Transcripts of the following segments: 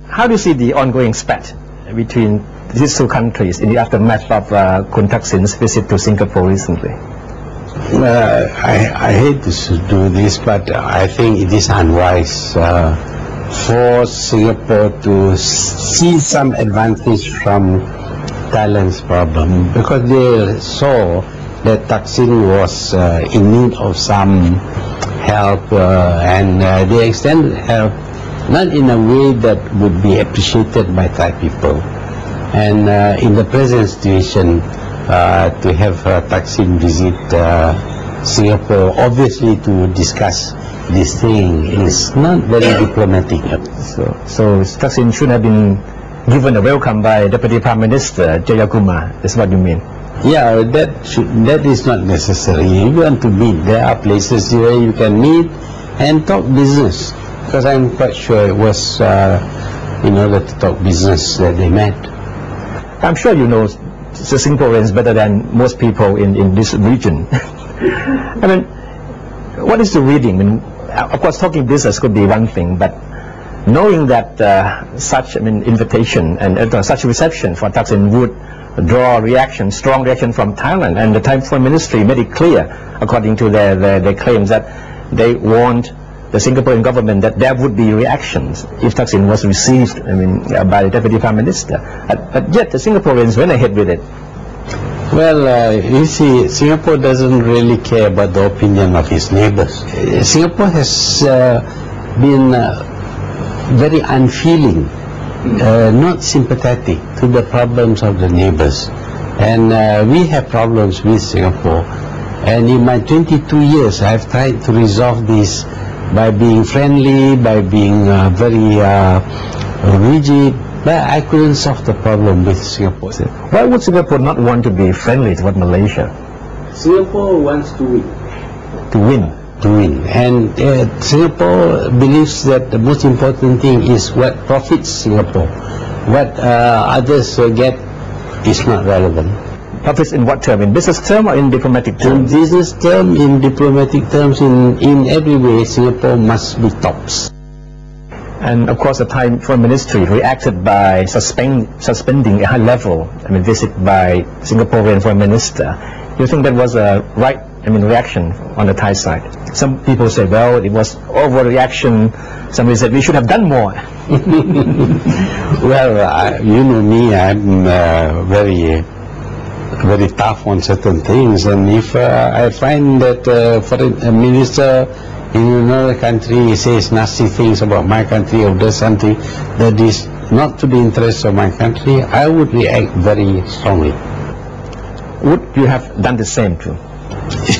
how do you see the ongoing spat between these two countries in the aftermath of Kun Thaksin's visit to Singapore recently? I hate to do this, but I think it is unwise for Singapore to see some advantage from Thailand's problem, because they saw that Thaksin was in need of some help, and they extended help not in a way that would be appreciated by Thai people. And in the present situation, to have Thaksin visit Singapore, obviously to discuss this thing, is not very diplomatic. So Thaksin should have been given a welcome by Deputy Prime Minister Jayakumar. That's what you mean? Yeah, that is not necessary. If you want to meet, there are places where you can meet and talk business. Because I'm quite sure it was in order to talk business that they met. I'm sure you know the Singaporeans better than most people in this region. I mean, what is the reading? I mean, of course, talking business could be one thing, but knowing that such invitation and such reception for Thaksin would draw reaction, strong reaction from Thailand, and the Thai Foreign Ministry made it clear, according to their claims, that they warned the Singaporean government that there would be reactions if Thaksin was received, by the Deputy Prime Minister. But yet the Singaporeans went ahead with it. Well, you see, Singapore doesn't really care about the opinion of its neighbors. Singapore has been very unfeeling, not sympathetic to the problems of the neighbors. And we have problems with Singapore. And in my 22 years, I've tried to resolve this by being friendly, by being very rigid, but I couldn't solve the problem with Singapore. Why would Singapore not want to be friendly toward Malaysia? Singapore wants to win. To win? To win. And Singapore believes that the most important thing is what profits Singapore. What others get is not relevant. Profits in what term? In business term or in diplomatic terms? In business term, in diplomatic terms, in every way, Singapore must be tops. And of course, the Thai Foreign Ministry reacted by suspending a high-level visit by Singaporean Foreign Minister. Do you think that was a right reaction on the Thai side? Some people say, well, it was overreaction. Somebody said we should have done more. Well, you know me, I'm very tough on certain things, and if I find that foreign minister in another country says nasty things about my country or does something that is not to the interest of my country, I would react very strongly. Would you have done the same too?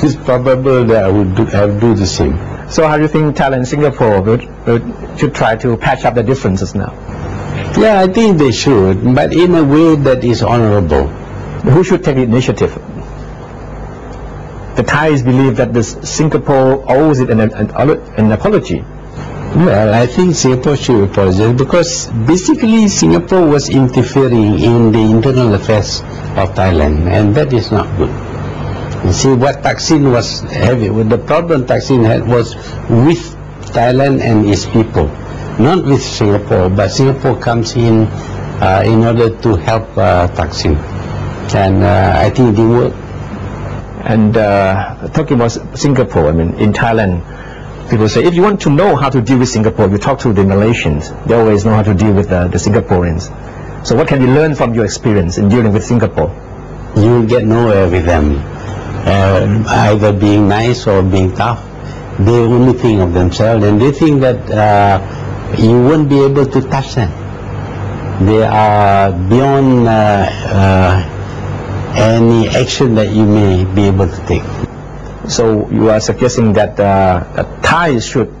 It's probable that I would do the same. So how do you think Thailand and Singapore should try to patch up the differences now? Yeah, I think they should, but in a way that is honorable. Who should take the initiative? The Thais believe that Singapore owes it an apology. Well, I think Singapore should apologize, because basically Singapore was interfering in the internal affairs of Thailand, and that is not good. You see, what Thaksin was having, the problem Thaksin had was with Thailand and its people, not with Singapore, but Singapore comes in order to help Thaksin. And I think it worked. And talking about Singapore, in Thailand, people say, if you want to know how to deal with Singapore, you talk to the Malaysians. They always know how to deal with the Singaporeans. So what can you learn from your experience in dealing with Singapore? You get nowhere with them. Either being nice or being tough. They only think of themselves, and they think that you won't be able to touch them. They are beyond any action that you may be able to take. So you are suggesting that Thais should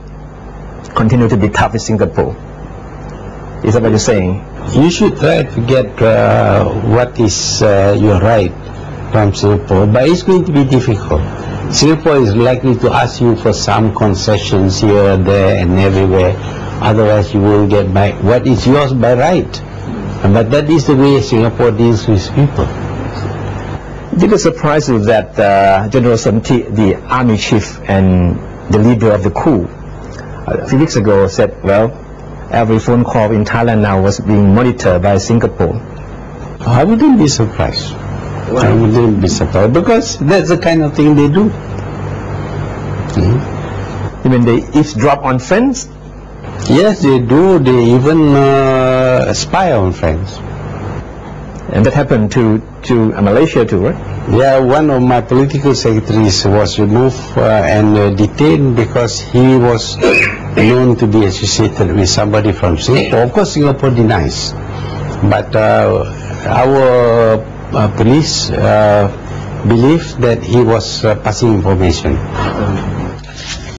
continue to be tough with Singapore. Is that what you're saying? You should try to get what is your right from Singapore, but it's going to be difficult. Singapore is likely to ask you for some concessions here, there and everywhere. Otherwise you will get back what is yours by right. But that is the way Singapore deals with people. Did it surprise you that General Sonthi, the army chief and the leader of the coup, a few weeks ago said, well, every phone call in Thailand now was being monitored by Singapore. I wouldn't be surprised. I wouldn't be surprised because that's the kind of thing they do. You mean they eavesdrop on friends? Yes, they do. They even spy on friends. And that happened to Malaysia too, right? Yeah, one of my political secretaries was removed and detained because he was known to be associated with somebody from Singapore. Of course, Singapore denies. But our police believe that he was passing information.